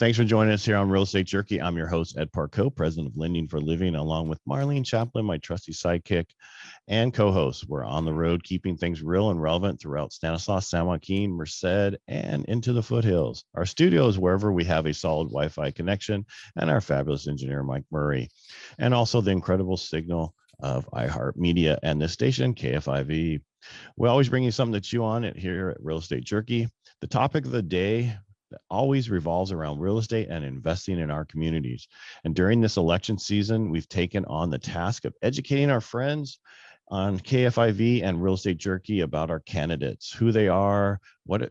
Thanks for joining us here on Real Estate Jerky. I'm your host, Ed Parcaut, president of Lending for Living, along with Marlene Chaplin, my trusty sidekick and co-host. We're on the road, keeping things real and relevant throughout Stanislaus, San Joaquin, Merced, and into the foothills. Our studio is wherever we have a solid Wi-Fi connection, and our fabulous engineer, Mike Murray, and also the incredible signal of iHeartMedia and this station, KFIV. We always bring you something to chew on here at Real Estate Jerky. The topic of the day that always revolves around real estate and investing in our communities. And during this election season, we've taken on the task of educating our friends on KFIV and Real Estate Jerky about our candidates, who they are, what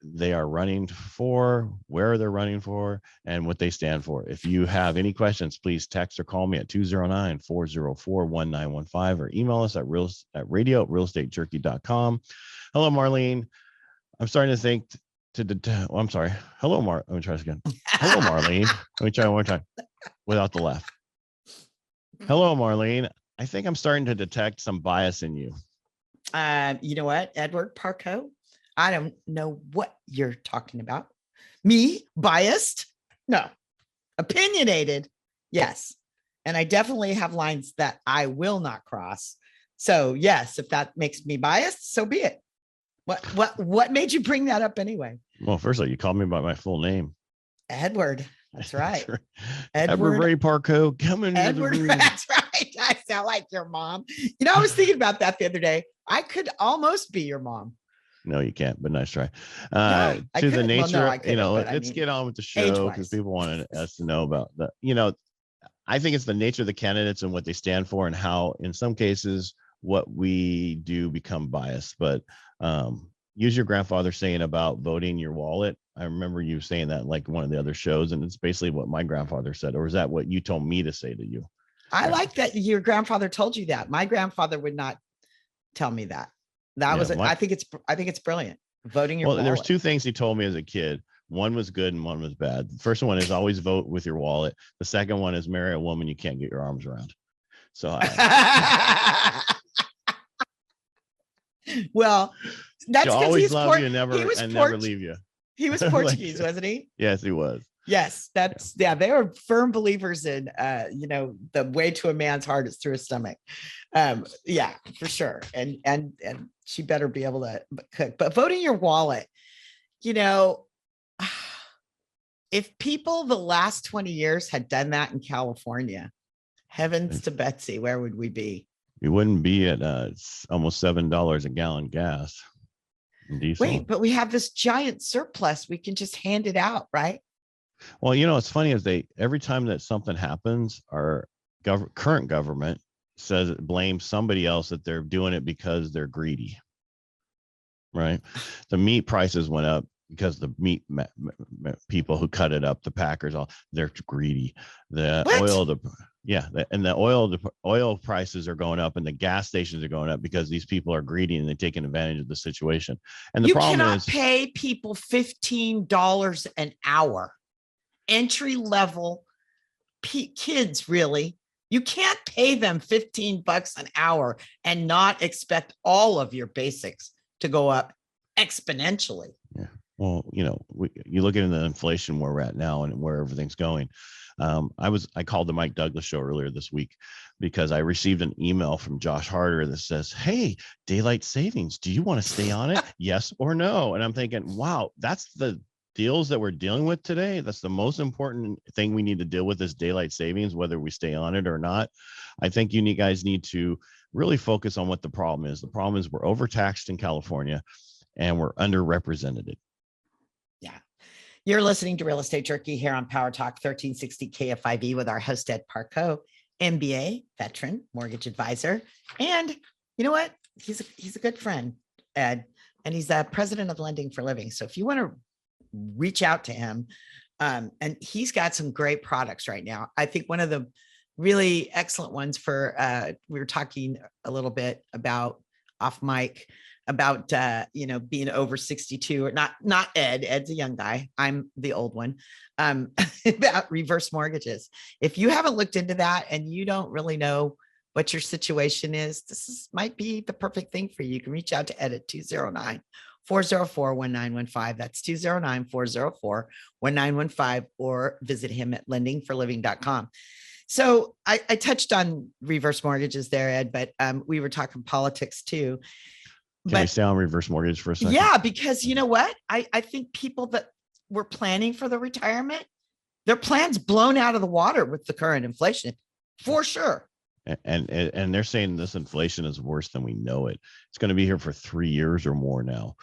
they are running for, where they're running for, and what they stand for. If you have any questions, please text or call me at 209-404-1915 or email us at radio@realestatejerky.com. Hello, Marlene. I'm starting to think I'm sorry. Hello, Let me try this again. Hello, Marlene. Let me try one more time without the laugh. Hello, Marlene. I think I'm starting to detect some bias in you. You know what, Edward Parcaut? I don't know what you're talking about. Me? Biased? No. Opinionated? Yes. And I definitely have lines that I will not cross. So yes, if that makes me biased, so be it. What made you bring that up anyway? Well, first of all, you called me by my full name. Edward. That's right. Edward Ray Parcaut coming. Edward. That's right. I sound like your mom. I was thinking about that the other day. I could almost be your mom. No, you can't, but nice try. No, to the nature, well, no, let's get on with the show because people wanted us to know about that. I think it's the nature of the candidates and what they stand for and how, in some cases, what we do become biased. But use your grandfather saying about voting your wallet. I remember you saying that like one of the other shows, and it's basically what my grandfather said. Or is that what you told me to say to you? I like that your grandfather told you that. My grandfather would not tell me that. I think it's brilliant. Voting your wallet. There was two things he told me as a kid. One was good and one was bad. The first one is always vote with your wallet. The second one is marry a woman you can't get your arms around. So well, that's because always love you and never leave you. He was Portuguese, wasn't he? Yes, he was. Yes, they were firm believers in the way to a man's heart is through his stomach. Yeah, for sure. And she better be able to cook. But voting your wallet, if people the last 20 years had done that in California, heavens to Betsy, where would we be? We wouldn't be at almost $7 a gallon gas. Wait, but we have this giant surplus. We can just hand it out, right? Well, it's funny is every time that something happens, our current government says it blames somebody else that they're doing it because they're greedy, right? The meat prices went up because the meat people who cut it up, the packers, they're greedy. The oil prices are going up, and the gas stations are going up because these people are greedy and they're taking advantage of the situation. And the problem is, you cannot pay people $15 an hour, entry level kids. Really, you can't pay them $15 an hour and not expect all of your basics to go up exponentially. Yeah. Well, you look at the inflation where we're at now and where everything's going. I called the Mike Douglas show earlier this week because I received an email from Josh Harder that says, "Hey, daylight savings, do you want to stay on it? Yes or no?" And I'm thinking, wow, that's the deals that we're dealing with today. That's the most important thing we need to deal with is daylight savings, whether we stay on it or not. I think you guys need to really focus on what the problem is. The problem is we're overtaxed in California and we're underrepresented. Yeah. You're listening to Real Estate Jerky here on PowerTalk 1360 KFIV with our host, Ed Parcaut, MBA, veteran, mortgage advisor. And you know what? He's a good friend, Ed, and he's the president of Lending for Living. So if you want to reach out to him, and he's got some great products right now. I think one of the really excellent ones we were talking a little bit about off mic about, being over 62 or not Ed's a young guy. I'm the old one, about reverse mortgages. If you haven't looked into that and you don't really know what your situation is, might be the perfect thing for you. You can reach out to Ed at 209-404-1915. That's 209-404-1915, or visit him at lendingforliving.com. So I touched on reverse mortgages there, Ed, but we were talking politics too. Can we stay on reverse mortgage for a second? Yeah, because you know what? I think people that were planning for the retirement, their plans blown out of the water with the current inflation, for sure. And they're saying this inflation is worse than we know it. It's going to be here for 3 years or more now.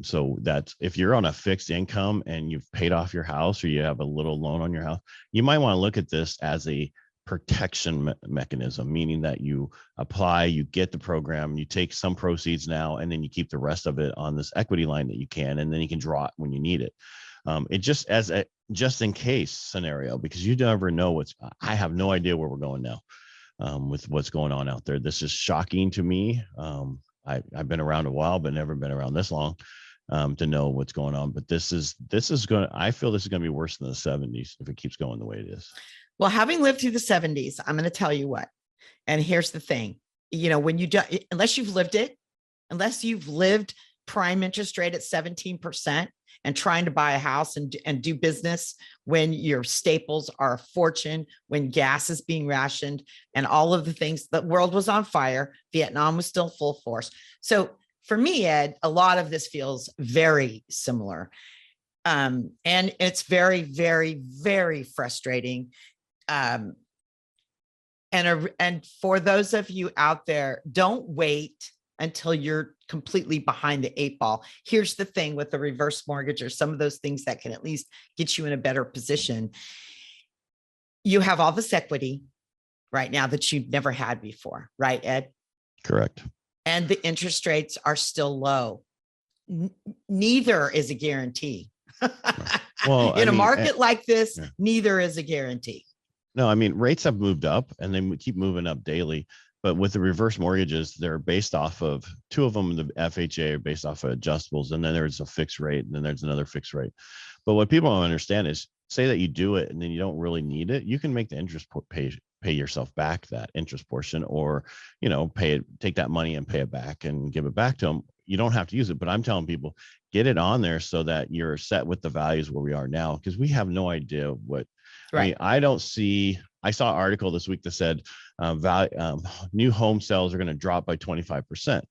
So that's, if you're on a fixed income and you've paid off your house, or you have a little loan on your house, you might want to look at this as a protection mechanism, meaning that you apply, you get the program, you take some proceeds now, and then you keep the rest of it on this equity line that you can, and then you can draw it when you need it. It just as a just in case scenario, because you never know I have no idea where we're going now with what's going on out there. This is shocking to me. I've been around a while, but never been around this long to know what's going on. But this is going. I feel this is going to be worse than the 70s if it keeps going the way it is. Well, having lived through the 70s, I'm going to tell you what. And here's the thing: when you do, unless you've lived prime interest rate at 17% and trying to buy a house and do business when your staples are a fortune, when gas is being rationed, and all of the things, the world was on fire, Vietnam was still full force. So for me, Ed, a lot of this feels very similar. And it's very, very, very frustrating. And for those of you out there, don't wait until you're completely behind the 8 ball. Here's the thing with the reverse mortgage, or some of those things that can at least get you in a better position. You have all this equity right now that you've never had before, right, Ed? Correct. And the interest rates are still low. Neither is a guarantee. Well, in a market like this, neither is a guarantee. No, I mean, rates have moved up and they keep moving up daily. But with the reverse mortgages, they're based off of, 2 of them, the FHA, are based off of adjustables. And then there's a fixed rate, and then there's another fixed rate. But what people don't understand is, say that you do it and then you don't really need it, you can make the interest pay yourself back that interest portion, or, take that money and pay it back and give it back to them. You don't have to use it. But I'm telling people, get it on there so that you're set with the values where we are now, because we have no idea what. Right. I mean, I saw an article this week that said new home sales are going to drop by 25%.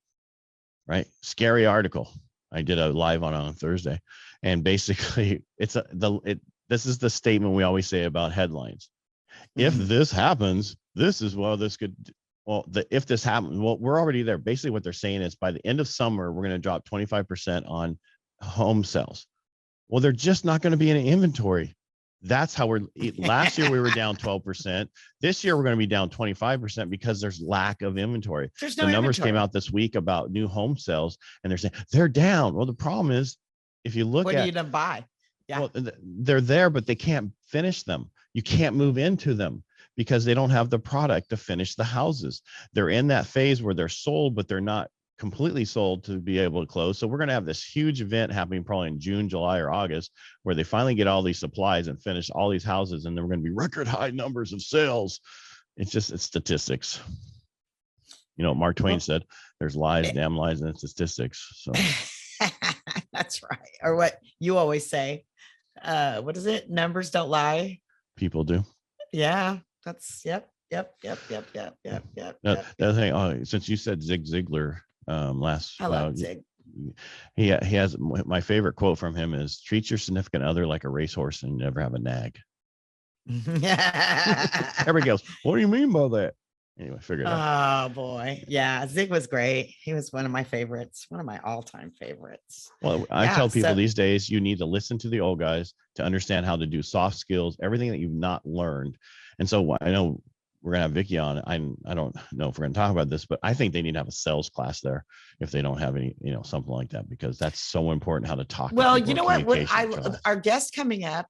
Right. Scary article. I did a live on Thursday, and basically this is the statement we always say about headlines. If this happens, if this happens, we're already there. Basically what they're saying is, by the end of summer, we're going to drop 25% on home sales. Well, they're just not going to be in inventory. That's how last year we were down 12%. This year we're going to be down 25% because there's lack of inventory. There's no the numbers inventory. Came out this week about new home sales, and they're saying they're down. Well, the problem is, if you look what are you going to buy? Yeah. Well, they're there, but they can't finish them. You can't move into them because they don't have the product to finish the houses. They're in that phase where they're sold, but they're not completely sold to be able to close. So we're going to have this huge event happening probably in June, July, or August, where they finally get all these supplies and finish all these houses, and then we're going to be record high numbers of sales. It's statistics. Mark Twain said, there's lies, damn lies, and statistics. So that's right. Or what you always say, what is it? Numbers don't lie. People do. Yeah, that's yep. The other thing, since you said Zig Ziglar last, I love Zig. He has, my favorite quote from him is, treat your significant other like a racehorse and never have a nag. Everybody goes, what do you mean by that? Anyway, figure it out. Oh boy. Yeah. Zig was great. He was one of my favorites, one of my all-time favorites. Well, I tell people these days, you need to listen to the old guys to understand how to do soft skills, everything that you've not learned. And so I know we're going to have Vicky on. I don't know if we're going to talk about this, but I think they need to have a sales class there if they don't have any, something like that, because that's so important, how to talk. Well, you know what? Our guest coming up,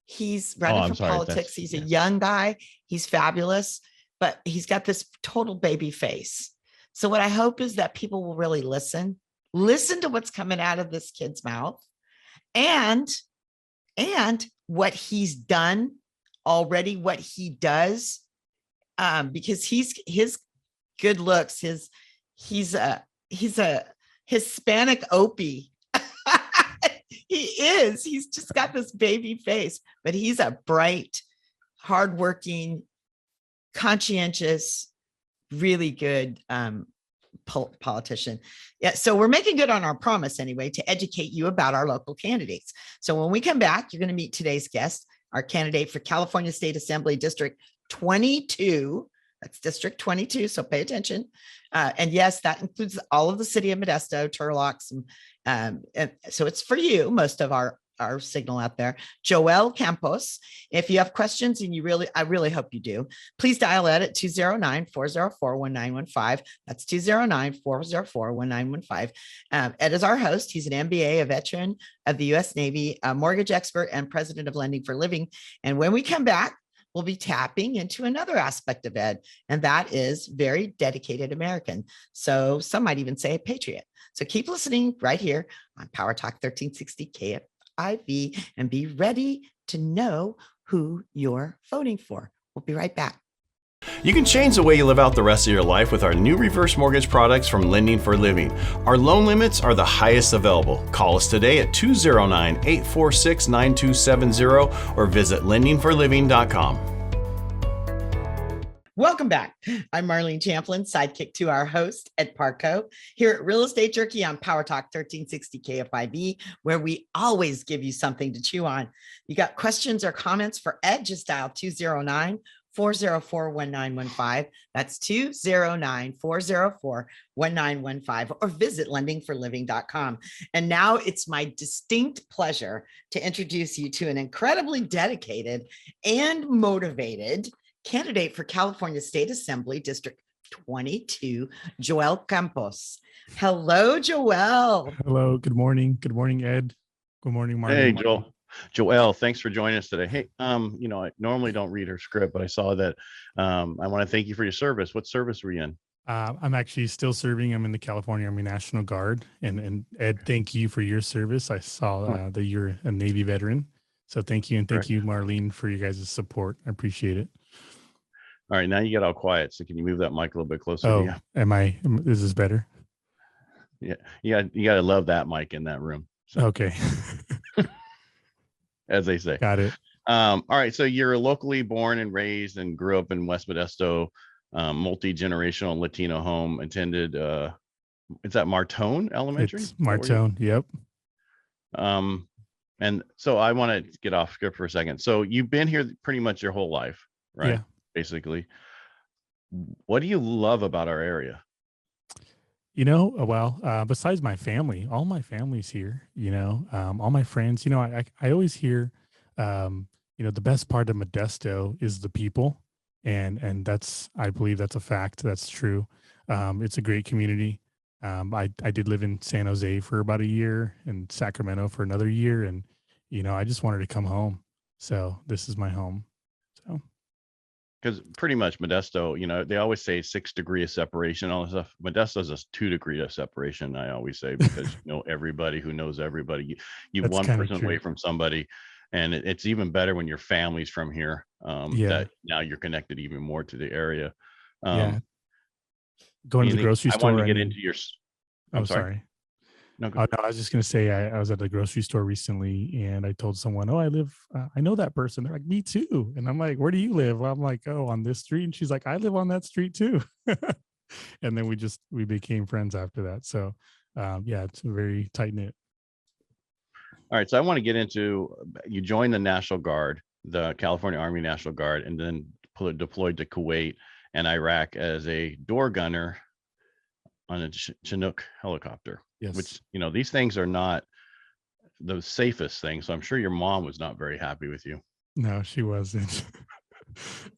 he's running for politics. He's a young guy. He's fabulous, but he's got this total baby face. So what I hope is that people will really listen to what's coming out of this kid's mouth, and what he's done already, what he does. Because his good looks, he's a Hispanic Opie He is. He's just got this baby face, but he's a bright, hardworking, conscientious, really good politician. Yeah. So we're making good on our promise anyway, to educate you about our local candidates. So when we come back, you're going to meet today's guest, our candidate for California State Assembly District 22. That's District 22. So pay attention. And yes, that includes all of the city of Modesto, Turlock. And so it's for you, most of our signal out there. Joel Campos. If you have questions, and I really hope you do, please dial Ed at 209-404-1915. That's 209-404-1915. Ed is our host. He's an MBA, a veteran of the U.S. Navy, a mortgage expert, and president of Lending for Living. And when we come back, we'll be tapping into another aspect of Ed, and that is very dedicated American. So some might even say a patriot. So keep listening right here on PowerTalk 1360 KFIV, and be ready to know who you're voting for. We'll be right back. You can change the way you live out the rest of your life with our new reverse mortgage products from Lending for Living. Our loan limits are the highest available. Call us today at 209-846-9270 or visit lendingforliving.com. Welcome back. I'm Marlene Champlin, sidekick to our host, Ed Parcaut, here at Real Estate Jerky on PowerTalk 1360 KFIV, where we always give you something to chew on. You got questions or comments for Ed? Just dial 209-404-1915. That's 209-404-1915, or visit lendingforliving.com. And now it's my distinct pleasure to introduce you to an incredibly dedicated and motivated candidate for California State Assembly District 22, Joel Campos. Hello, Joel. Hello. Good morning. Good morning, Ed. Good morning, Marlene. Hey, Joel, thanks for joining us today. Hey, I normally don't read her script, but I saw that. I want to thank you for your service. What service were you in? I'm actually still serving. I'm in the California Army National Guard. And Ed, thank you for your service. I saw that you're a Navy veteran. So thank you. And thank you, Marlene, for you guys' support. I appreciate it. All right, now you get all quiet. So can you move that mic a little bit closer? Oh, to you? Is this better? Yeah, you got to love that mic in that room. So, okay. as they say. Got it. All right, so you're locally born and raised and grew up in West Modesto, multi-generational Latino home, attended, is that Martone Elementary? It's Martone, yep. And so I want to get off script for a second. So you've been here pretty much your whole life, right? Yeah. Basically. What do you love about our area? Besides my family, all my family's here, all my friends, I always hear, the best part of Modesto is the people. And I believe that's a fact. That's true. It's a great community. I did live in San Jose for about a year and Sacramento for another year. And, I just wanted to come home. So this is my home. So. Because pretty much Modesto, they always say 6 degrees of separation, all this stuff. Modesto's a 2 degrees of separation, I always say, because everybody who knows everybody. You one person away from somebody, and it's even better when your family's from here. That now you're connected even more to the area. Going to the grocery store. I wanted to get into your. I'm sorry. No, I was just going to say, I was at the grocery store recently and I told someone, I know that person. They're like, me too. And I'm like, where do you live? I'm like, on this street. And she's like, I live on that street too. And then we became friends after that. So it's very tight knit. All right. So I want to get into, you joined the National Guard, the California Army National Guard, and then deployed to Kuwait and Iraq as a door gunner on a Chinook helicopter. Yes. Which, these things are not the safest things. So I'm sure your mom was not very happy with you. No, she wasn't.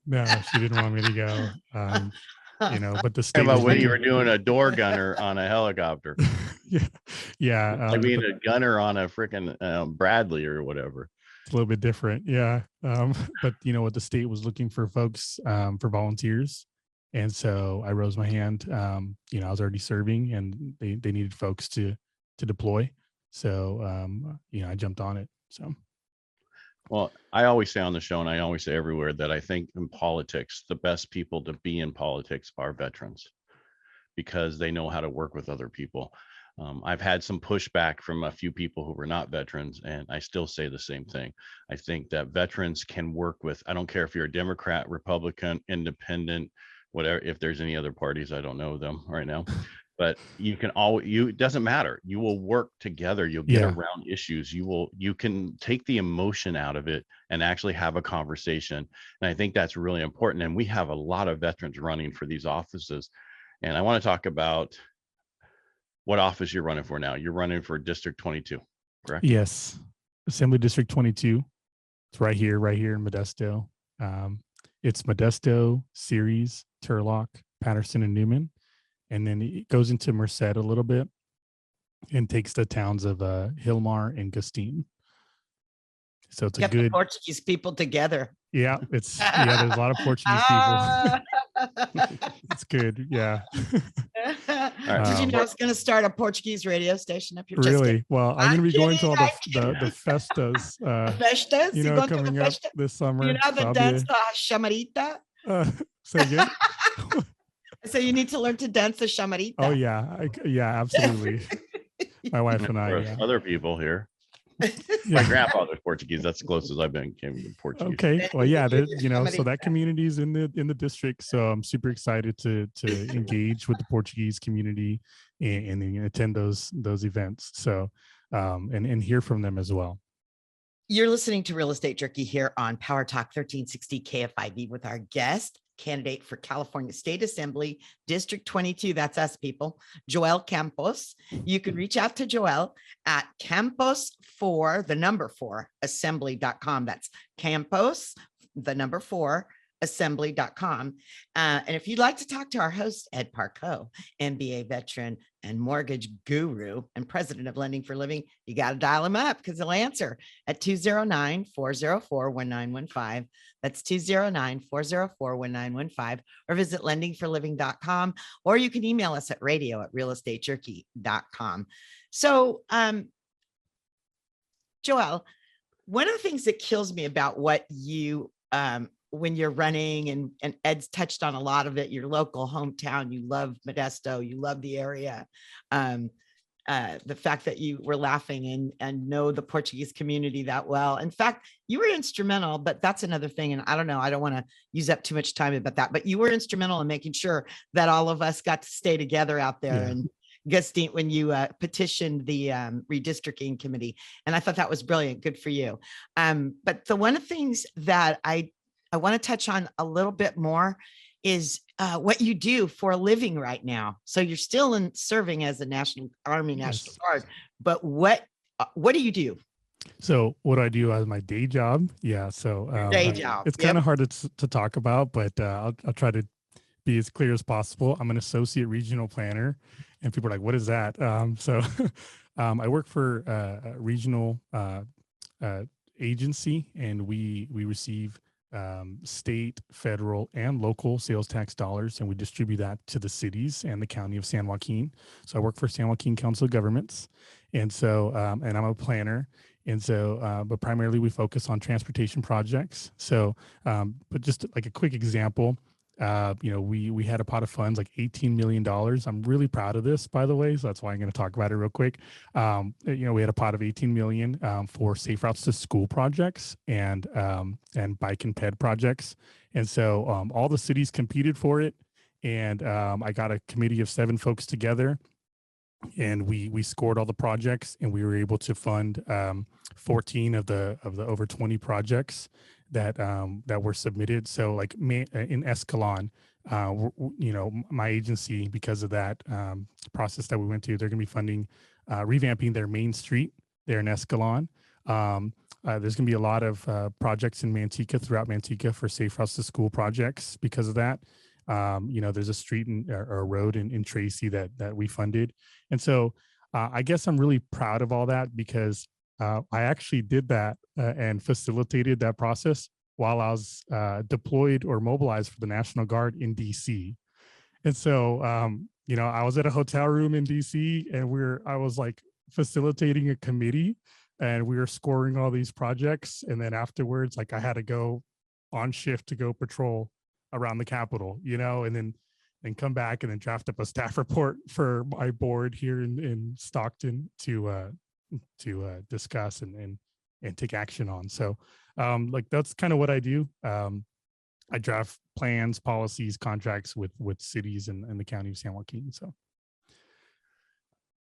No, she didn't want me to go. But the state. How about when you were doing a door gunner on a helicopter? Yeah. Like being a gunner on a freaking Bradley or whatever. It's a little bit different. Yeah. But what the state was looking for folks for volunteers. And so I rose my hand. I was already serving and they needed folks to deploy. So, I jumped on it. So. Well, I always say on the show, and I always say everywhere, that I think in politics, the best people to be in politics are veterans because they know how to work with other people. I've had some pushback from a few people who were not veterans, and I still say the same thing. I think that veterans can work with, I don't care if you're a Democrat, Republican, independent, whatever, if there's any other parties, I don't know them right now, but you can it doesn't matter. You will work together. You'll get around issues. You can take the emotion out of it and actually have a conversation. And I think that's really important. And we have a lot of veterans running for these offices. And I want to talk about what office you're running for now. You're running for District 22, correct? Yes. Assembly District 22. It's right here in Modesto. It's Modesto, Ceres, Turlock, Patterson, and Newman. And then it goes into Merced a little bit and takes the towns of Hilmar and Gustine. So it's Get the Portuguese people together. Yeah, there's a lot of Portuguese people. It's good. Yeah. Did you know I was going to start a Portuguese radio station up here? Really? Well, I'm going to be going to all the festas. Festas? You know, coming up this summer. You know the dance, the chamarita? Say again? So you need to learn to dance the chamarita. Oh, yeah. Yeah, absolutely. My wife and I. Yeah. Other people here. My grandfather's Portuguese. That's the closest I've been came to Portuguese. Okay. Well, yeah, so that community is in the district. So I'm super excited to engage with the Portuguese community and attend those events. So and hear from them as well. You're listening to Real Estate Jerky here on PowerTalk 1360 KFIV with our guest, candidate for California State Assembly, District 22. That's us, people. Joel Campos. You can reach out to Joel at Campos4 That's Campos, 4 assembly.com. And if you'd like to talk to our host, Ed Parcaut, MBA veteran and mortgage guru and president of Lending for Living, you got to dial him up because he'll answer at 209-404-1915. That's 209-404-1915, or visit lendingforliving.com, or you can email us at radio@realestatejerky.com. So, Joel, one of the things that kills me about what you, when you're running, and Ed's touched on a lot of it, your local hometown, you love Modesto, you love the area. The fact that you were laughing and know the Portuguese community that well. In fact, you were instrumental, but that's another thing. And I don't know, I don't want to use up too much time about that, but you were instrumental in making sure that all of us got to stay together out there. And Gustine, when you petitioned the redistricting committee. And I thought that was brilliant. Good for you. But one of the things that I want to touch on a little bit more is what you do for a living right now. So you're still serving as a National Army, National Guard, but what do you do? So what do I do as my day job? Yeah. So day job. It's kind of hard to talk about, but I'll try to be as clear as possible. I'm an associate regional planner, and people are like, what is that? So I work for a regional agency, and we receive state, federal, and local sales tax dollars, and we distribute that to the cities and the county of San Joaquin. So I work for San Joaquin Council of Governments, and so and I'm a planner, and so but primarily we focus on transportation projects. So but just like a quick example, we had a pot of funds, like $18 million. I'm really proud of this, by the way. So that's why I'm going to talk about it real quick. We had a pot of 18 million for safe routes to school projects and bike and ped projects. And so all the cities competed for it. And I got a committee of 7 folks together, and we scored all the projects, and we were able to fund 14 of the over 20 projects that were submitted. So like in Escalon, my agency, because of that process that we went to, they're going to be funding revamping their main street there in Escalon. There's going to be a lot of projects in Manteca, throughout Manteca, for safe routes to school projects because of that. There's a street or a road in Tracy that we funded. And so I guess I'm really proud of all that, because I actually did that and facilitated that process while I was deployed or mobilized for the National Guard in DC. And so, I was at a hotel room in DC, and I was like facilitating a committee, and we were scoring all these projects. And then afterwards, like I had to go on shift to go patrol around the Capitol, and then and come back and then draft up a staff report for my board here in Stockton to discuss and take action on. So like that's kind of what I do. I draft plans, policies, contracts with cities and the county of San Joaquin. So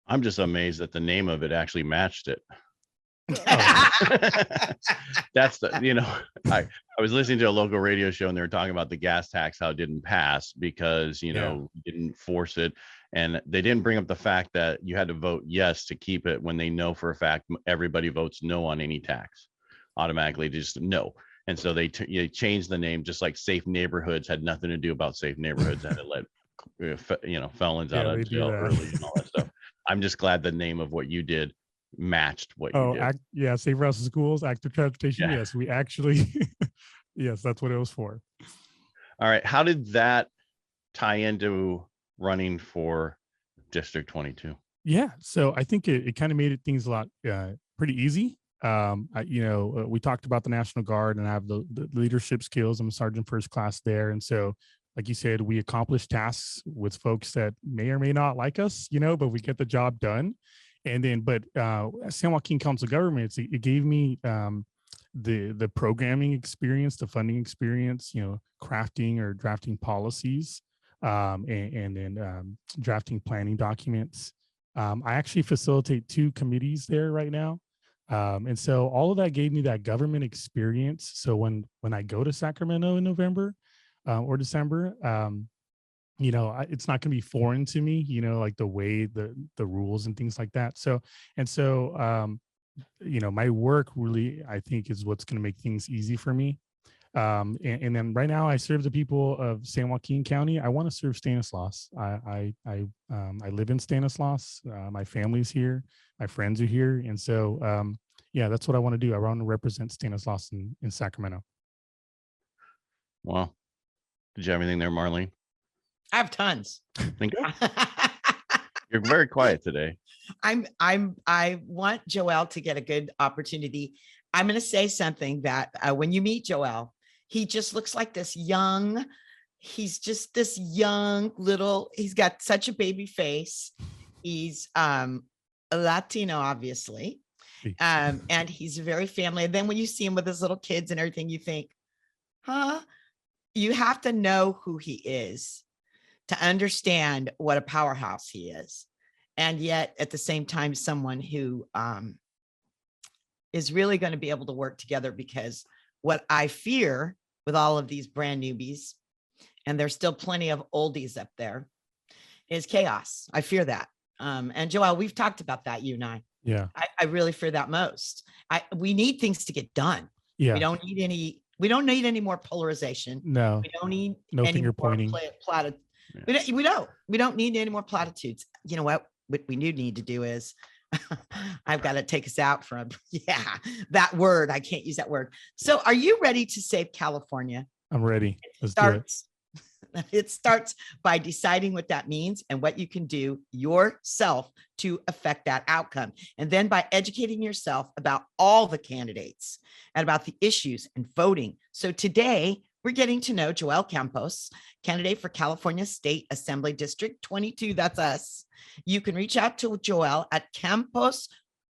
I'm just amazed that the name of it actually matched it. That's I was listening to a local radio show and they were talking about the gas tax, how it didn't pass because didn't force it, and they didn't bring up the fact that you had to vote yes to keep it when they know for a fact everybody votes no on any tax automatically, just no. And so they changed the name, just like Safe Neighborhoods had nothing to do about safe neighborhoods and it let felons out of jail early and all that stuff. I'm just glad the name of what you did matched what you did. Safe routes to schools, active transportation. Yeah. Yes, we actually, yes, that's what it was for. All right. How did that tie into running for District 22? Yeah. So I think it kind of made things a lot pretty easy. We talked about the National Guard and I have the leadership skills. I'm a sergeant first class there. And so, like you said, we accomplish tasks with folks that may or may not like us, but we get the job done. And then, but San Joaquin Council of Governments, it gave me the programming experience, the funding experience, crafting or drafting policies, and then drafting planning documents. I actually facilitate 2 committees there right now. And so all of that gave me that government experience. So when I go to Sacramento in November or December, it's not going to be foreign to me, like the way the rules and things like that. So my work really, I think, is what's going to make things easy for me. And then right now I serve the people of San Joaquin County. I want to serve Stanislaus. I live in Stanislaus. My family's here. My friends are here. And so, that's what I want to do. I want to represent Stanislaus in Sacramento. Wow. Did you have anything there, Marlene? I have tons. Thank you. You're very quiet today. I want Joel to get a good opportunity. I'm going to say something that when you meet Joel, he just looks like this young, he's just this young little, he's got such a baby face. He's a Latino, obviously. And he's very family. And then when you see him with his little kids and everything, you think, you have to know who he is to understand what a powerhouse he is. And yet at the same time, someone who is really going to be able to work together, because what I fear with all of these brand newbies, and there's still plenty of oldies up there, is chaos. I fear that. And Joel, we've talked about that, you and I. Yeah. I really fear that most. We need things to get done. Yeah. We don't need any more polarization. No. We don't need no any finger more pointing. We don't need any more platitudes. You know what we do need to do is I've got to take us out from that word. I can't use that word. So are you ready to save California? I'm ready. Let's do it. It starts by deciding what that means and what you can do yourself to affect that outcome. And then by educating yourself about all the candidates and about the issues and voting. So today we're getting to know Joel Campos, candidate for California State Assembly District 22. That's us. You can reach out to Joel at Campos,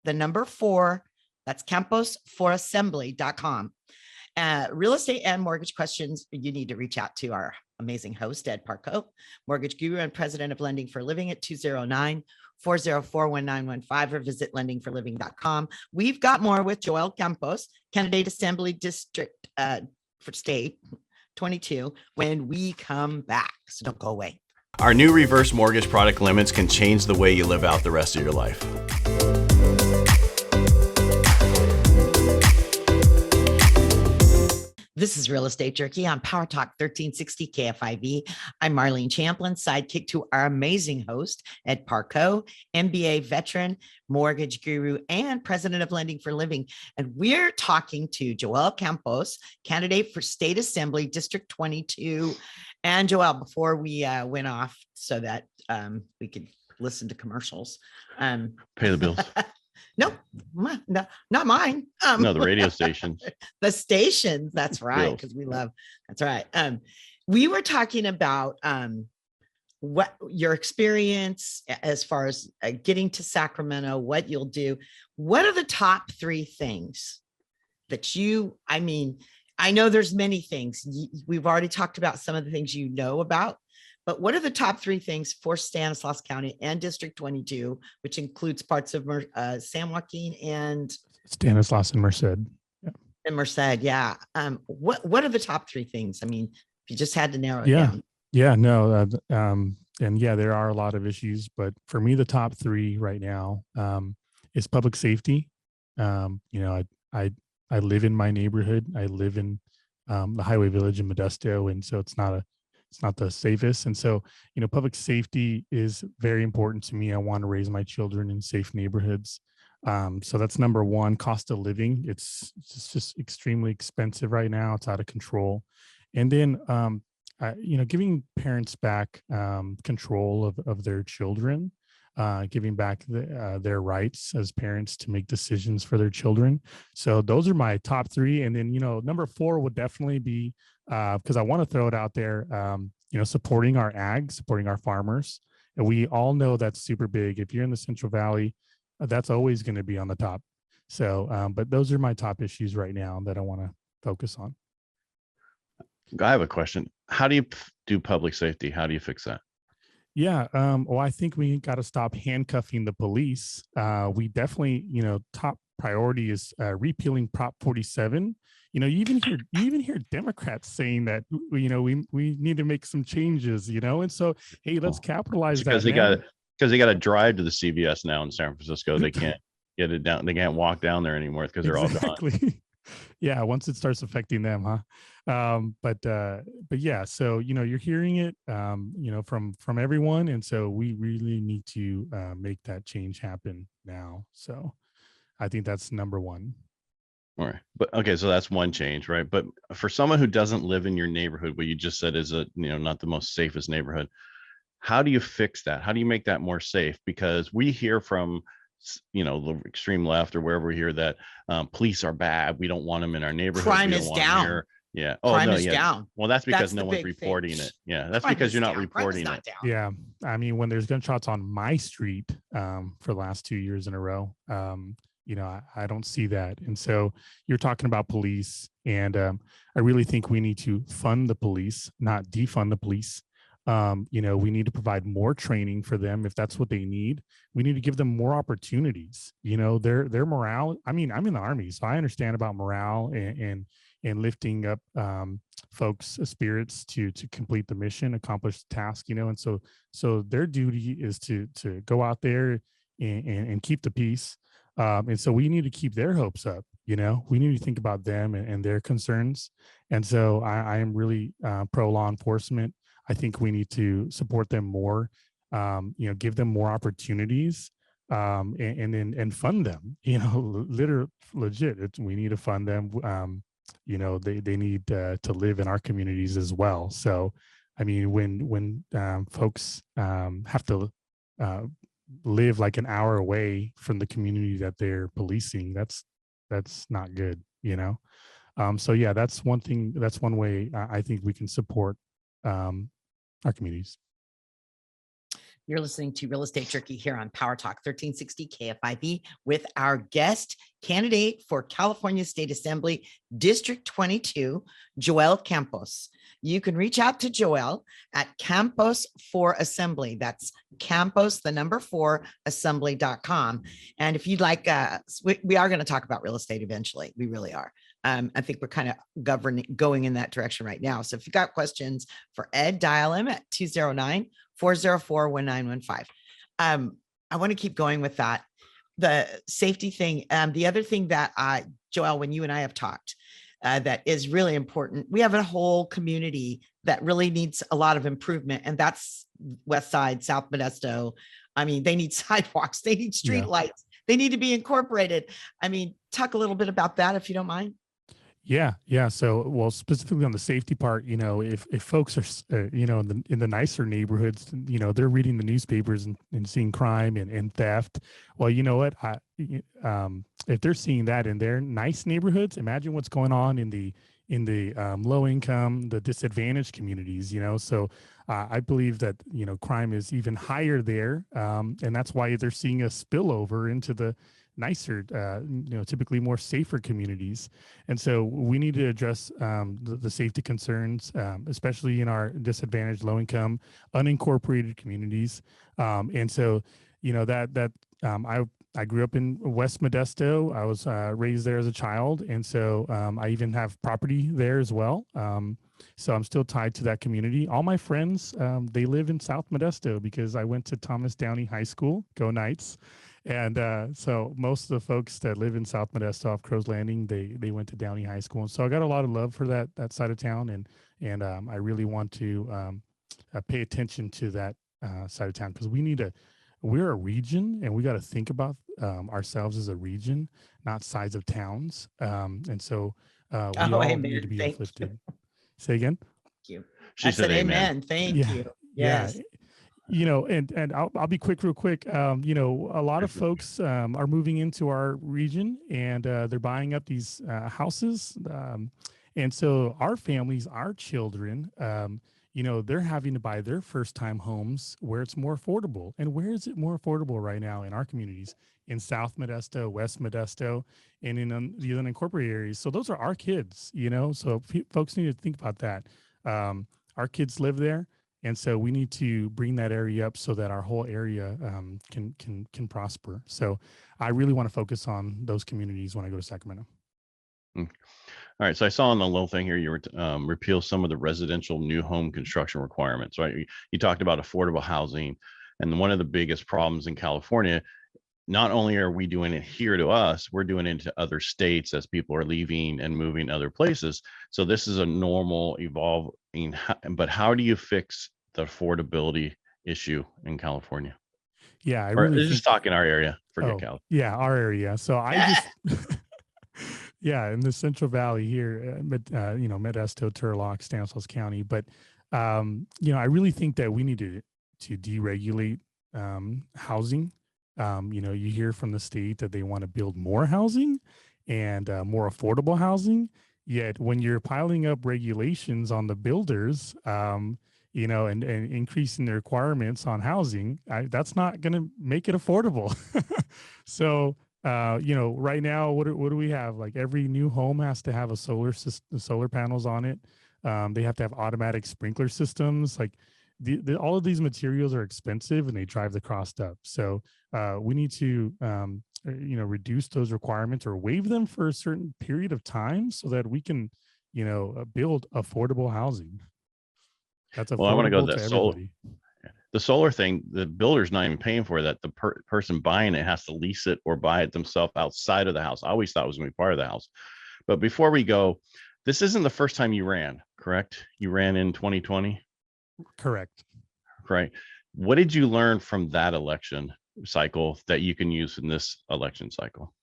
the number 4, that's camposforassembly.com. Real estate and mortgage questions, you need to reach out to our amazing host, Ed Parcaut, mortgage guru and president of Lending for Living at 209-404-1915 or visit lendingforliving.com. We've got more with Joel Campos, candidate Assembly District for State 22 when we come back. So don't go away. Our new reverse mortgage product limits can change the way you live out the rest of your life. This is Real Estate Jerky on PowerTalk 1360 KFIV. I'm Marlene Champlin, sidekick to our amazing host, Ed Parcaut, MBA veteran, mortgage guru, and president of Lending for Living. And we're talking to Joel Campos, candidate for State Assembly District 22. And Joel, before we went off so that we could listen to commercials. Pay the bills. No, not mine. No, the radio stations. The stations. That's right. Because we love. That's right. We were talking about what your experience as far as getting to Sacramento, what you'll do. What are the top 3 things that I mean, I know there's many things. We've already talked about some of the things you know about, but what are the top 3 things for Stanislaus County and District 22, which includes parts of San Joaquin and Stanislaus and Merced. Yeah. And Merced, yeah. What are the top 3 things? I mean, if you just had to narrow it down. Yeah, no, and yeah, there are a lot of issues, but for me, the top 3 right now is public safety. You know, I live in my neighborhood. I live in the Highway Village in Modesto, and so it's not the safest. And so, you know, public safety is very important to me. I want to raise my children in safe neighborhoods. So that's number 1. Cost of living. It's just extremely expensive right now. It's out of control. And then, you know, giving parents back control of their children, giving back their rights as parents to make decisions for their children. So those are my top 3. And then, you know, number 4 would definitely be, because I want to throw it out there, you know, supporting our ag, supporting our farmers. And we all know that's super big. If you're in the Central Valley, that's always going to be on the top. So, but those are my top issues right now that I want to focus on. I have a question. How do you do public safety? How do you fix that? Yeah. Well, I think we got to stop handcuffing the police. We definitely, you know, top priority is repealing Prop 47. You know, you even hear Democrats saying that, you know, we need to make some changes, you know, and so, hey, let's capitalize because that. Because they got to drive to the CVS now in San Francisco. They can't get it down. They can't walk down there anymore because they're all gone. Yeah, once it starts affecting them, huh? But yeah, so you know, you're hearing it, you know, from everyone, and so we really need to make that change happen now. So I think that's number 1. All right, but okay, so that's one change, right? But for someone who doesn't live in your neighborhood, what you just said is not the most safest neighborhood. How do you fix that? How do you make that more safe? Because we hear from, you know, the extreme left or wherever we hear that police are bad. We don't want them in our neighborhood. Crime is down. Yeah. Crime is down. Well, that's because no one's reporting it. Yeah. That's because you're not reporting it. Yeah. I mean, when there's gunshots on my street for the last 2 years in a row, you know, I don't see that. And so you're talking about police, and I really think we need to fund the police, not defund the police. You know, we need to provide more training for them if that's what they need. We need to give them more opportunities. You know, their morale. I mean, I'm in the Army, so I understand about morale and lifting up folks' spirits to complete the mission, accomplish the task. You know, and so their duty is to go out there and keep the peace. And so we need to keep their hopes up. You know, we need to think about them and their concerns. And so I am really pro law enforcement. I think we need to support them more, you know, give them more opportunities, and fund them, you know, legit. We need to fund them. You know, they need to live in our communities as well. So, I mean, when folks have to live like an hour away from the community that they're policing, that's not good, you know? So yeah, that's one thing. That's one way I think we can support our communities. You're listening to Real Estate Jerky here on PowerTalk 1360 KFIV with our guest candidate for California State Assembly District 22, Joel Campos. You can reach out to Joel at Campos for Assembly. That's Campos, the number 4 assembly.com. And if you'd like, we are going to talk about real estate eventually. We really are. I think we're kind of going in that direction right now. So if you've got questions for Ed, dial him at 209-404-1915. I want to keep going with that. The safety thing. The other thing that Joel, when you and I have talked, that is really important. We have a whole community that really needs a lot of improvement, and that's West Side, South Modesto. I mean, they need sidewalks, they need street lights, they need to be incorporated. I mean, talk a little bit about that if you don't mind. Yeah. So, well, specifically on the safety part, you know, if folks are, you know, in the nicer neighborhoods, you know, they're reading the newspapers and seeing crime and theft. Well, you know what? If they're seeing that in their nice neighborhoods, imagine what's going on in the in the low income, the disadvantaged communities, so I believe that, crime is even higher there. And that's why they're seeing a spillover into the nicer, typically more safer communities. And so we need to address the safety concerns, especially in our disadvantaged, low income, unincorporated communities. And so, I grew up in West Modesto. I was raised there as a child. And so I even have property there as well. So I'm still tied to that community. All my friends, they live in South Modesto because I went to Thomas Downey High School, go Knights. And so most of the folks that live in South Modesto off Crow's Landing, they went to Downey High School. And so I got a lot of love for that side of town. And I really want to pay attention to that side of town, because we're a region, and we got to think about ourselves as a region, not size of towns. And so we all amen. need to be Thank uplifted. Say again. Thank you. She said amen. Thank you. Yes. And I'll be real quick. A lot of folks are moving into our region, and they're buying up these houses. And so our families, our children, they're having to buy their first time homes where it's more affordable. And where is it more affordable right now in our communities? In South Modesto, West Modesto, and in the unincorporated areas. So those are our kids, so folks need to think about that. Our kids live there. And so we need to bring that area up so that our whole area can prosper. So I really want to focus on those communities when I go to Sacramento. All right. So I saw on the little thing here, you were repeal some of the residential new home construction requirements, right? You talked about affordable housing. And one of the biggest problems in California, not only are we doing it here to us, we're doing it to other states as people are leaving and moving other places. So this is a normal evolving, but how do you fix the affordability issue in California? Yeah, just talking our area. Forget Cali. Yeah, our area. So I just, in the Central Valley here, Modesto, Turlock, Stanislaus County. But, I really think that we need to deregulate housing. You hear from the state that they want to build more housing and more affordable housing. Yet when you're piling up regulations on the builders, and increasing the requirements on housing, that's not going to make it affordable. So, right now, what do we have? Like every new home has to have a solar panels on it. They have to have automatic sprinkler systems. Like all of these materials are expensive and they drive the cost up. So we need to, reduce those requirements or waive them for a certain period of time so that we can, build affordable housing. That's affordable. Well, I want to go to that everybody. The solar thing, the builder's not even paying for that. The person buying it has to lease it or buy it themselves outside of the house. I always thought it was going to be part of the house. But before we go, this isn't the first time you ran, correct? You ran in 2020? Correct. Right. What did you learn from that election cycle that you can use in this election cycle?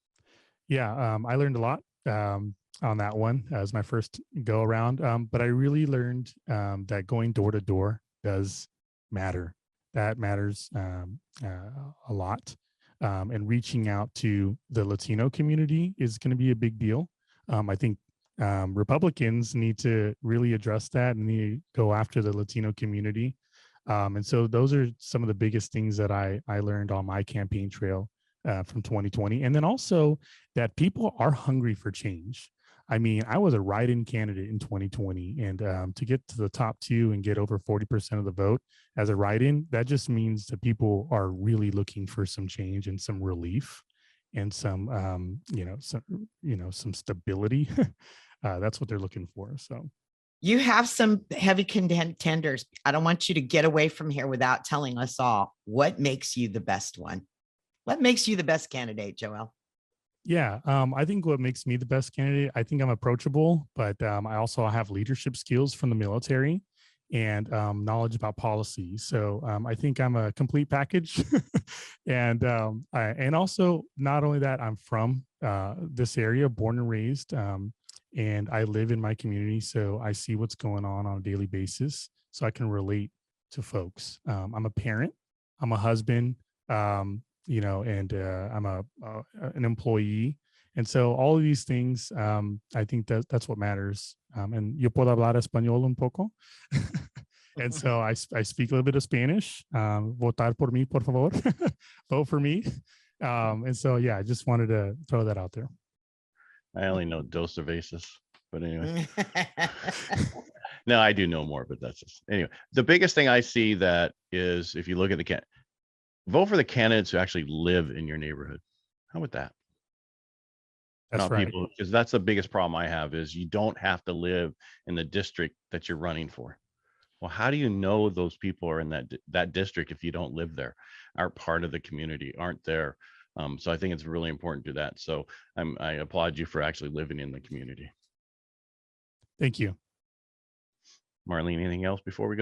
Yeah, I learned a lot on that one as my first go around. But I really learned that going door to door does matter. That matters a lot. And reaching out to the Latino community is going to be a big deal. I think Republicans need to really address that and need to go after the Latino community. And so those are some of the biggest things that I learned on my campaign trail from 2020. And then also that people are hungry for change. I mean, I was a write-in candidate in 2020, and to get to the top two and get over 40% of the vote as a write-in, that just means that people are really looking for some change and some relief and some stability. That's what they're looking for. So you have some heavy contenders. I don't want you to get away from here without telling us all what makes you the best one. What makes you the best candidate, Joel? Yeah, I think what makes me the best candidate, I think I'm approachable, but I also have leadership skills from the military and knowledge about policy. So I think I'm a complete package. And also, not only that, I'm from this area, born and raised, and I live in my community. So I see what's going on a daily basis. So I can relate to folks. I'm a parent, I'm a husband, and I'm an employee. And so all of these things, I think that's what matters And yo puedo hablar español un poco. And so I speak a little bit of Spanish. Votar por mí, por favor. Vote for me. And so, yeah, I just wanted to throw that out there. I only know dos cervezas, but anyway. No, I do know more, but that's just anyway. The biggest thing I see that is if you look at the vote for the candidates who actually live in your neighborhood. How about that? That's Not right. people, because that's the biggest problem I have is you don't have to live in the district that you're running for. Well, how do you know those people are in that district if you don't live there, aren't part of the community, aren't there? So I think it's really important to do that. So I applaud you for actually living in the community. Thank you. Marlene, anything else before we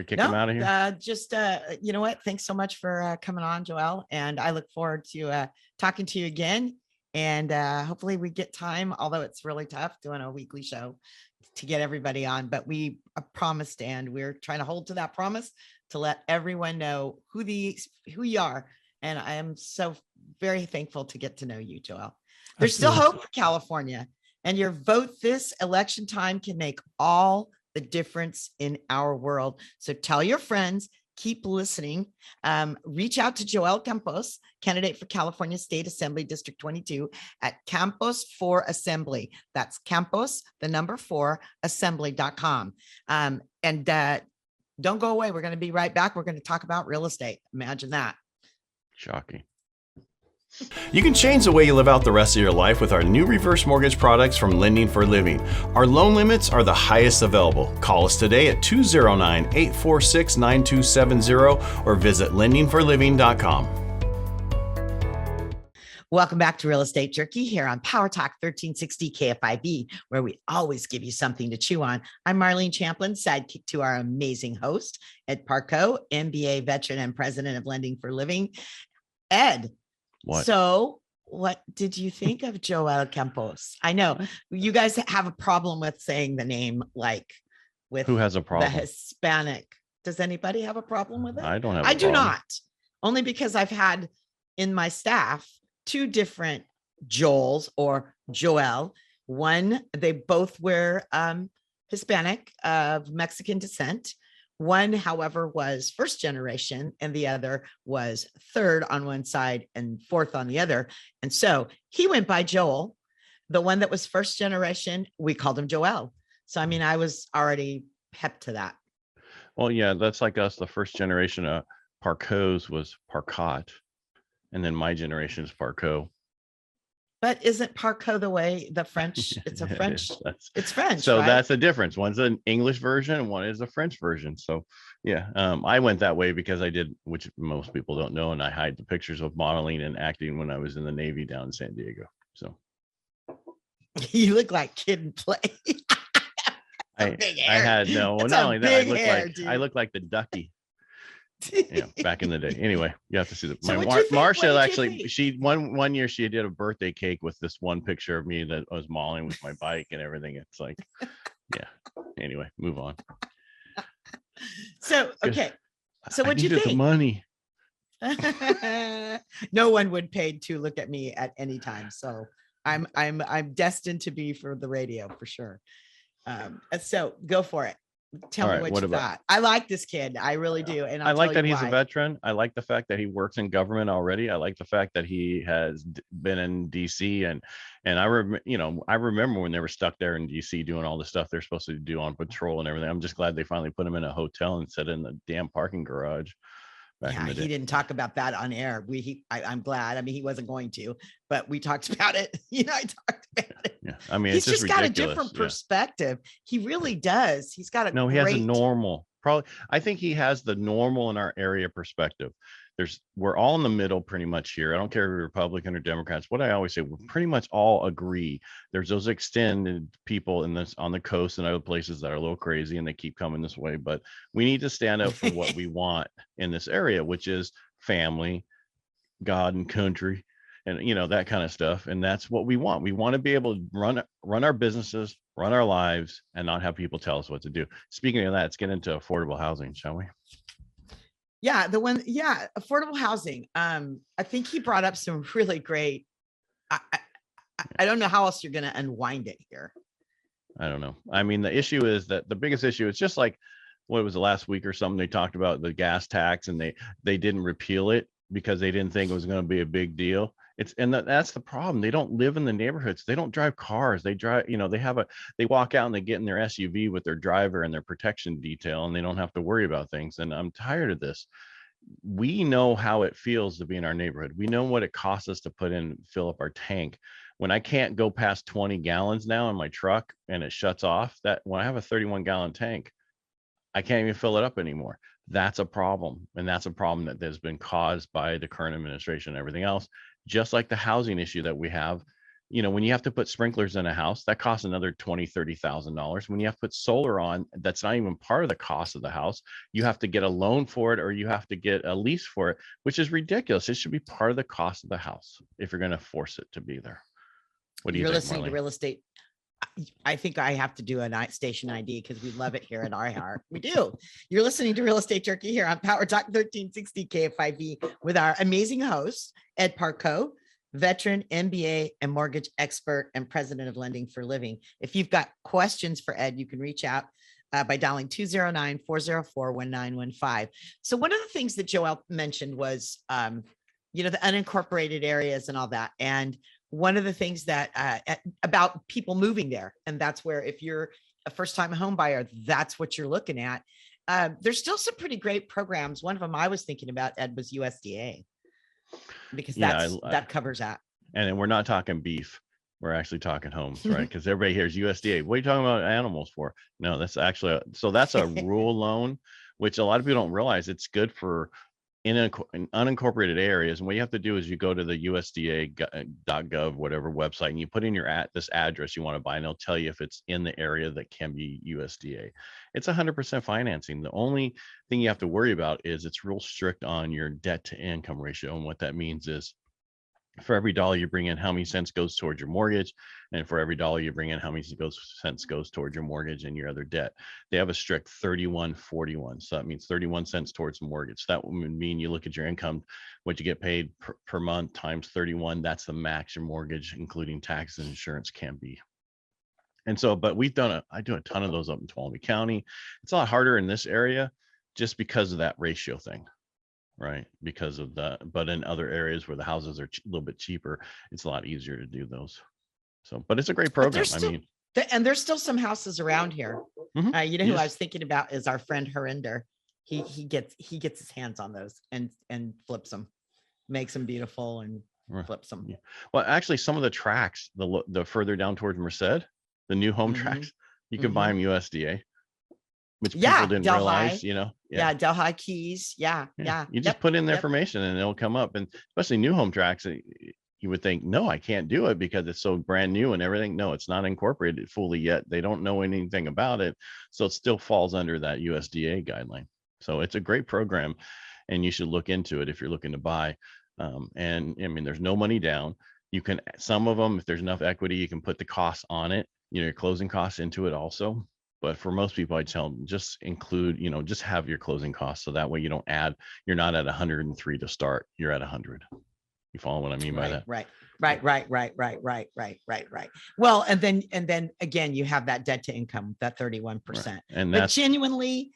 kick them out of here? Just you know what? Thanks so much for coming on, Joel. And I look forward to talking to you again. And hopefully we get time, although it's really tough doing a weekly show to get everybody on, but we promised, and we're trying to hold to that promise to let everyone know who you are. And I am so very thankful to get to know you, Joel. There's still hope for California, and your vote this election time can make all the difference in our world. So tell your friends, keep listening. Reach out to Joel Campos, candidate for California State Assembly District 22 at Campos for Assembly. That's Campos, the number 4, assembly.com. And don't go away. We're going to be right back. We're going to talk about real estate. Imagine that. Shocking. You can change the way you live out the rest of your life with our new reverse mortgage products from Lending for Living. Our loan limits are the highest available. Call us today at 209-846-9270 or visit lendingforliving.com. Welcome back to Real Estate Jerky here on PowerTalk 1360 KFIV, where we always give you something to chew on. I'm Marlene Champlin, sidekick to our amazing host, Ed Parcaut, MBA veteran and president of Lending for Living. Ed, so what did you think of Joel Campos? I know you guys have a problem with saying the name, like with who has a problem? The Hispanic. Does anybody have a problem with it? I don't have. I do not. Only because I've had in my staff 2 different Joels or Joel. One, they both were Hispanic of Mexican descent. One, however, was first generation, and the other was third on one side and fourth on the other. And so he went by Joel. The one that was first generation, we called him Joel. So, I mean, I was already hep to that. Well, yeah, that's like us. The first generation of Parcauts was Parcaut, and then my generation is Parcaut. But isn't Parcaut the way the French? It's a French. It's French. So right? That's the difference. One's an English version and one is a French version. So yeah, I went that way because I did, which most people don't know, and I hide the pictures of modeling and acting when I was in the Navy down in San Diego. So you look like Kid and Play. I had no. Well, not only that, I look like the Ducky. Yeah, back in the day. Anyway, you have to see Marcia actually. She one year she did a birthday cake with this one picture of me that I was modeling with my bike and everything. It's like, yeah. Anyway, move on. So okay, so what do you think? The money. No one would pay to look at me at any time. So I'm destined to be for the radio for sure. So go for it. Tell me what you thought. I like this kid. I really do. And I like that he's a veteran. I like the fact that he works in government already. I like the fact that he has been in DC and I remember when they were stuck there in DC doing all the stuff they're supposed to do on patrol and everything. I'm just glad they finally put him in a hotel instead of in the damn parking garage. Yeah, he didn't talk about that on air. I'm glad. I mean, he wasn't going to, but we talked about it. I talked about it. Yeah, I mean, he's it's just got a different perspective. He really does. He's got he has a normal. Probably, I think he has the normal in our area perspective. We're all in the middle pretty much here. I don't care if you're Republican or Democrats. What I always say, we pretty much all agree. There's those extended people on the coast and other places that are a little crazy and they keep coming this way. But we need to stand up for what we want in this area, which is family, God, and country, and that kind of stuff. And that's what we want. We want to be able to run our businesses, run our lives, and not have people tell us what to do. Speaking of that, let's get into affordable housing, shall we? Yeah, affordable housing. I think he brought up some really great. I don't know how else you're going to unwind it here. I don't know. I mean, the issue is that the biggest issue is just like what was the last week or something, they talked about the gas tax, and they didn't repeal it because they didn't think it was going to be a big deal. That's the problem. They don't live in the neighborhoods. They don't drive cars. They drive, they walk out and they get in their SUV with their driver and their protection detail, and they don't have to worry about things. And I'm tired of this. We know how it feels to be in our neighborhood. We know what it costs us to fill up our tank. When I can't go past 20 gallons now in my truck and it shuts off, that when I have a 31-gallon tank, I can't even fill it up anymore. That's a problem. And that's a problem that has been caused by the current administration and everything else. Just like the housing issue that we have, when you have to put sprinklers in a house, that costs another $20,000-$30,000. When you have to put solar on, that's not even part of the cost of the house. You have to get a loan for it, or you have to get a lease for it, which is ridiculous. It should be part of the cost of the house if you're going to force it to be there. What do you think, listening Marlene? to Real Estate. I think I have to do a night station ID because we love it here at our heart. We do. You're listening to Real Estate Jerky here on PowerTalk 1360 KFIV with our amazing host, Ed Parcaut, veteran, MBA, and mortgage expert and president of Lending for Living. If you've got questions for Ed, you can reach out by dialing 209-404-1915. So one of the things that Joel mentioned was, the unincorporated areas and all that. And one of the things that about people moving there, and that's where if you're a first-time home buyer, that's what you're looking at. There's still some pretty great programs. One of them I was thinking about, Ed, was USDA, because that covers that. And then we're not talking beef. We're actually talking homes, right? Because everybody hears USDA. What are you talking about animals for? No, that's actually that's a rural loan, which a lot of people don't realize. It's good for in unincorporated areas. And what you have to do is you go to the USDA.gov, whatever website, and you put in this address you want to buy, and they'll tell you if it's in the area that can be USDA. It's 100% financing. The only thing you have to worry about is it's real strict on your debt to income ratio. And what that means is, for every dollar you bring in, how many cents goes towards your mortgage? And for every dollar you bring in, how many cents goes towards your mortgage and your other debt? They have a strict 31-41. So that means 31 cents towards the mortgage. That would mean you look at your income, what you get paid per month times 31. That's the max your mortgage, including taxes and insurance, can be. And so, but I do a ton of those up in Tuolumne County. It's a lot harder in this area just because of that ratio thing. Right, because of but in other areas where the houses are a little bit cheaper, it's a lot easier to do those. So, but it's a great program. And there's still some houses around here. Mm-hmm. Who I was thinking about is our friend Harinder. He gets his hands on those and flips them, makes them beautiful and flips them. Yeah. Well, actually, some of the tracks, the further down towards Merced, the new home tracks, you can buy them USDA. Which people didn't realize, Delhi Keys. Yeah. You just put in the information and it'll come up. And especially new home tracks, you would think, no, I can't do it because it's so brand new and everything. No, it's not incorporated fully yet. They don't know anything about it. So it still falls under that USDA guideline. So it's a great program and you should look into it if you're looking to buy. And I mean, there's no money down. You can, some of them, if there's enough equity, you can put the costs on it, your closing costs into it also. But for most people, I tell them just include, just have your closing costs. So that way you don't add, you're not at 103 to start, you're at 100. You follow what I mean by that? Right. Well, and then again, you have that debt to income, that 31%. Right. And that's genuinely,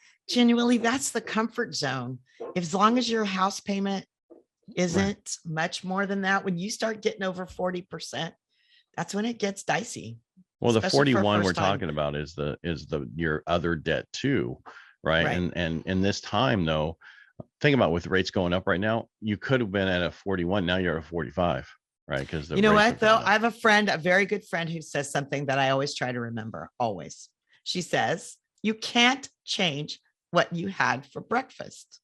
that's the comfort zone. As long as your house payment isn't much more than that, when you start getting over 40%, that's when it gets dicey. Well, the 41 we're talking about is your other debt too, right? And in this time though, think about with rates going up right now, you could have been at a 41. Now you're at a 45, right? Because you know what though, I have a very good friend who says something that I always try to remember. Always, she says, "You can't change what you had for breakfast.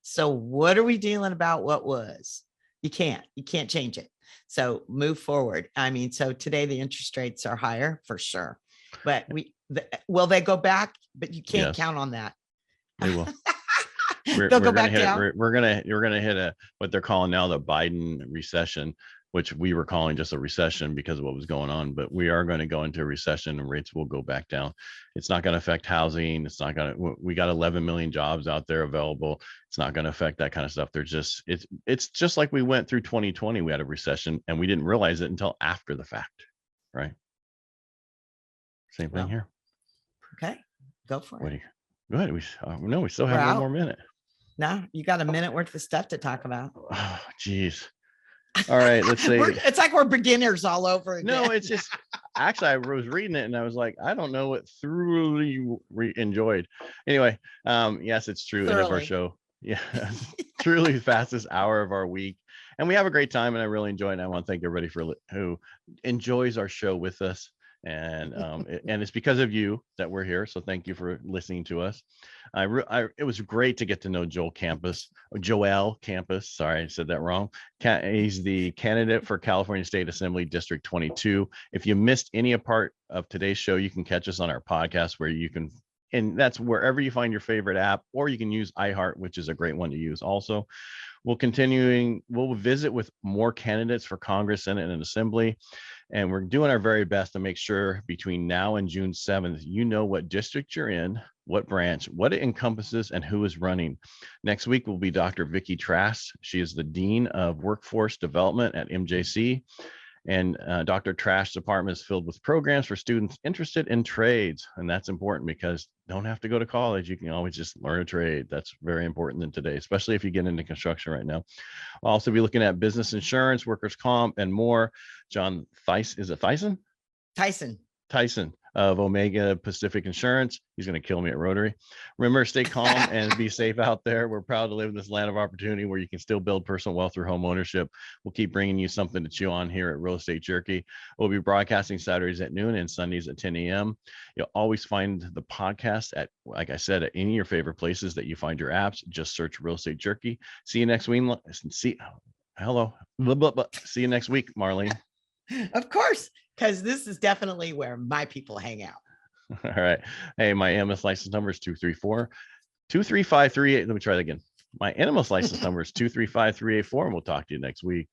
So what are we dealing about? What was? You can't change it. So move forward." I mean, so today the interest rates are higher for sure, but will they go back? But you can't count on that. They will. They'll go back down. We're gonna hit what they're calling now the Biden recession, which we were calling just a recession because of what was going on. But we are going to go into a recession and rates will go back down. It's not going to affect housing. It's not going to. We got 11 million jobs out there available. It's not going to affect that kind of stuff. It's just like we went through 2020. We had a recession and we didn't realize it until after the fact, right? Same thing Well, here. Okay, go for What it. do you? Go ahead. We still have We're one out. more minute. No, you got a minute worth of stuff to talk about. Oh, geez. All right. Let's say It's like we're beginners all over again. no. It's just actually I was reading it and I was like, I don't know what thoroughly enjoyed. Anyway, yes, it's true. End of our Thoroughly. show. Yeah, truly the fastest hour of our week, and we have a great time, and I really enjoy it. And I want to thank everybody who enjoys our show with us. And and it's because of you that we're here. So thank you for listening to us. It was great to get to know Joel Campos. Sorry, I said that wrong. He's the candidate for California State Assembly District 22. If you missed any part of today's show, you can catch us on our podcast where you can, and that's wherever you find your favorite app, or you can use iHeart, which is a great one to use also. We'll visit with more candidates for Congress, Senate, and Assembly. And we're doing our very best to make sure between now and June 7th, you know what district you're in, what branch, what it encompasses, and who is running. Next week will be Dr. Vicki Trask. She is the Dean of Workforce Development at MJC. And Dr. Trash's department is filled with programs for students interested in trades. And that's important because you don't have to go to college. You can always just learn a trade. That's very important in today, especially if you get into construction right now. We'll also be looking at business insurance, workers' comp, and more. John Tyson of Omega Pacific Insurance. He's going to kill me at Rotary. Remember, stay calm and be safe out there. We're proud to live in this land of opportunity where you can still build personal wealth through home ownership. We'll keep bringing you something to chew on here at Real Estate Jerky. We'll be broadcasting Saturdays at noon and Sundays at 10 a.m. You'll always find the podcast at, like I said, at any of your favorite places that you find your apps. Just search Real Estate Jerky. See you next week. See you next week, Marlene. Of course, because this is definitely where my people hang out. All right. Hey, my NMLS license number is 234-23538. Let me try that again. My NMLS license number is 235-384, and we'll talk to you next week.